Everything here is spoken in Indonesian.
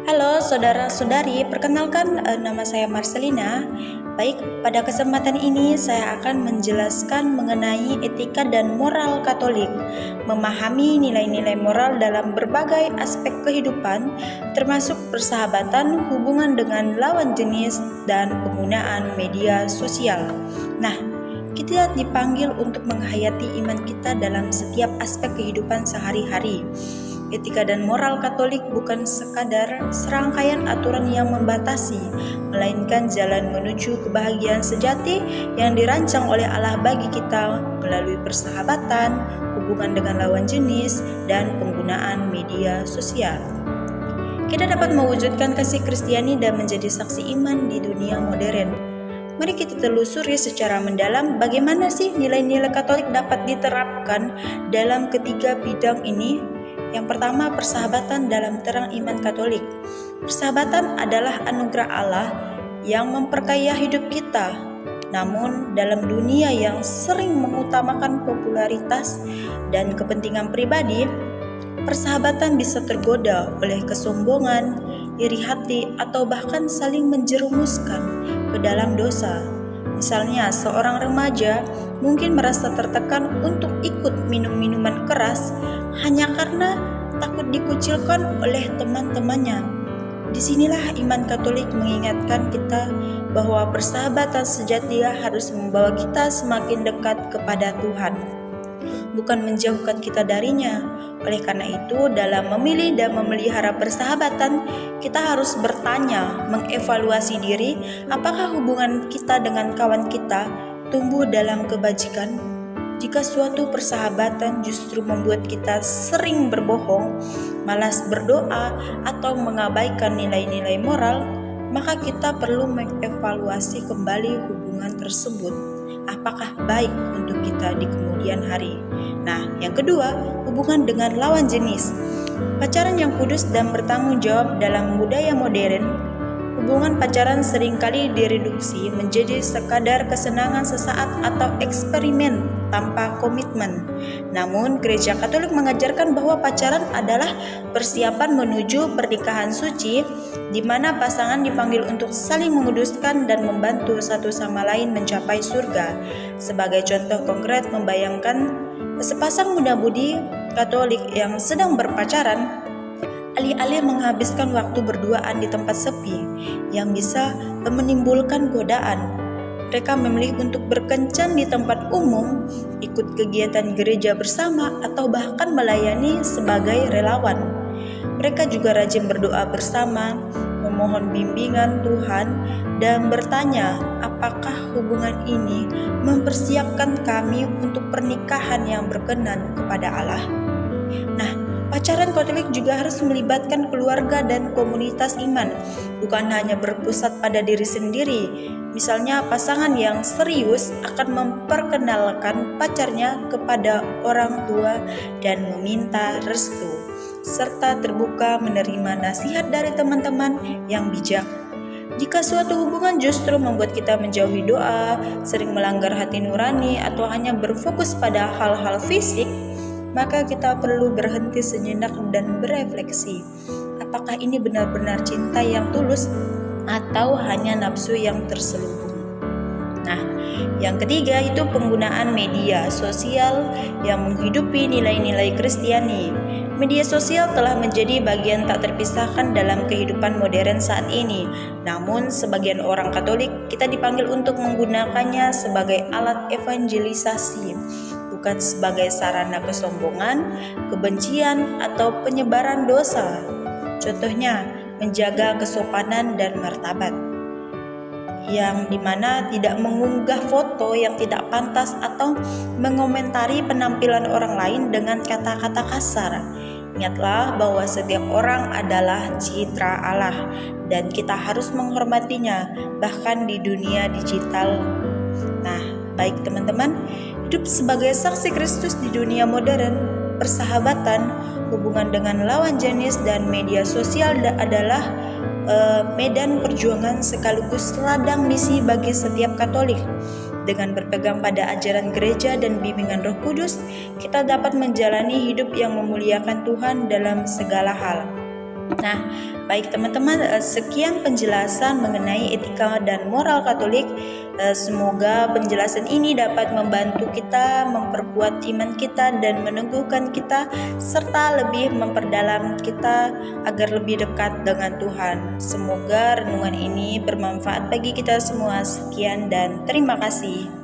Halo saudara-saudari, perkenalkan nama saya Marcelina. Baik, pada kesempatan ini saya akan menjelaskan mengenai etika dan moral Katolik, memahami nilai-nilai moral dalam berbagai aspek kehidupan, termasuk persahabatan, hubungan dengan lawan jenis, dan penggunaan media sosial. Nah, kita dipanggil untuk menghayati iman kita dalam setiap aspek kehidupan sehari-hari. Etika dan moral Katolik bukan sekadar serangkaian aturan yang membatasi, melainkan jalan menuju kebahagiaan sejati yang dirancang oleh Allah bagi kita melalui persahabatan, hubungan dengan lawan jenis, dan penggunaan media sosial. Kita dapat mewujudkan kasih Kristiani dan menjadi saksi iman di dunia modern. Mari kita telusuri secara mendalam bagaimana sih nilai-nilai Katolik dapat diterapkan dalam ketiga bidang ini. Yang pertama, persahabatan dalam terang iman Katolik. Persahabatan adalah anugerah Allah yang memperkaya hidup kita. Namun, dalam dunia yang sering mengutamakan popularitas dan kepentingan pribadi, persahabatan bisa tergoda oleh kesombongan, iri hati, atau bahkan saling menjerumuskan ke dalam dosa. Misalnya, seorang remaja mungkin merasa tertekan untuk ikut minum minuman keras hanya karena takut dikucilkan oleh teman-temannya. Disinilah iman Katolik mengingatkan kita bahwa persahabatan sejati harus membawa kita semakin dekat kepada Tuhan, bukan menjauhkan kita darinya. Oleh karena itu, dalam memilih dan memelihara persahabatan, kita harus bertanya, mengevaluasi diri, apakah hubungan kita dengan kawan kita tumbuh dalam kebajikan? Jika suatu persahabatan justru membuat kita sering berbohong, malas berdoa, atau mengabaikan nilai-nilai moral, maka kita perlu mengevaluasi kembali hubungan tersebut. Apakah baik untuk kita di kemudian hari? Nah, yang kedua, hubungan dengan lawan jenis. Pacaran yang kudus dan bertanggung jawab dalam budaya modern. Hubungan pacaran seringkali direduksi menjadi sekadar kesenangan sesaat atau eksperimen tanpa komitmen. Namun, Gereja Katolik mengajarkan bahwa pacaran adalah persiapan menuju pernikahan suci, di mana pasangan dipanggil untuk saling menguduskan dan membantu satu sama lain mencapai surga. Sebagai contoh konkret membayangkan sepasang muda-mudi Katolik yang sedang berpacaran, alih-alih menghabiskan waktu berduaan di tempat sepi yang bisa menimbulkan godaan, mereka memilih untuk berkencan di tempat umum, ikut kegiatan gereja bersama, atau bahkan melayani sebagai relawan. Mereka juga rajin berdoa bersama, memohon bimbingan Tuhan, dan bertanya apakah hubungan ini mempersiapkan kami untuk pernikahan yang berkenan kepada Allah. Nah, pacaran Katolik juga harus melibatkan keluarga dan komunitas iman, bukan hanya berpusat pada diri sendiri. Misalnya, pasangan yang serius akan memperkenalkan pacarnya kepada orang tua dan meminta restu, serta terbuka menerima nasihat dari teman-teman yang bijak. Jika suatu hubungan justru membuat kita menjauhi doa, sering melanggar hati nurani, atau hanya berfokus pada hal-hal fisik, maka kita perlu berhenti sejenak dan berefleksi. Apakah ini benar-benar cinta yang tulus atau hanya nafsu yang terselubung? Nah, yang ketiga itu penggunaan media sosial yang menghidupi nilai-nilai Kristiani. Media sosial telah menjadi bagian tak terpisahkan dalam kehidupan modern saat ini. Namun, sebagian orang Katolik, kita dipanggil untuk menggunakannya sebagai alat evangelisasi, bukan sebagai sarana kesombongan, kebencian, atau penyebaran dosa. Contohnya, menjaga kesopanan dan martabat, yang dimana tidak mengunggah foto yang tidak pantas atau mengomentari penampilan orang lain dengan kata-kata kasar. Ingatlah bahwa setiap orang adalah citra Allah dan kita harus menghormatinya bahkan di dunia digital. Nah, baik teman-teman, hidup sebagai saksi Kristus di dunia modern, persahabatan, hubungan dengan lawan jenis, dan media sosial adalah medan perjuangan sekaligus ladang misi bagi setiap Katolik. Dengan berpegang pada ajaran gereja dan bimbingan Roh Kudus, kita dapat menjalani hidup yang memuliakan Tuhan dalam segala hal. Nah, baik teman-teman, sekian penjelasan mengenai etika dan moral Katolik. Semoga penjelasan ini dapat membantu kita memperkuat iman kita dan meneguhkan kita, serta lebih memperdalam kita agar lebih dekat dengan Tuhan. Semoga renungan ini bermanfaat bagi kita semua. Sekian dan terima kasih.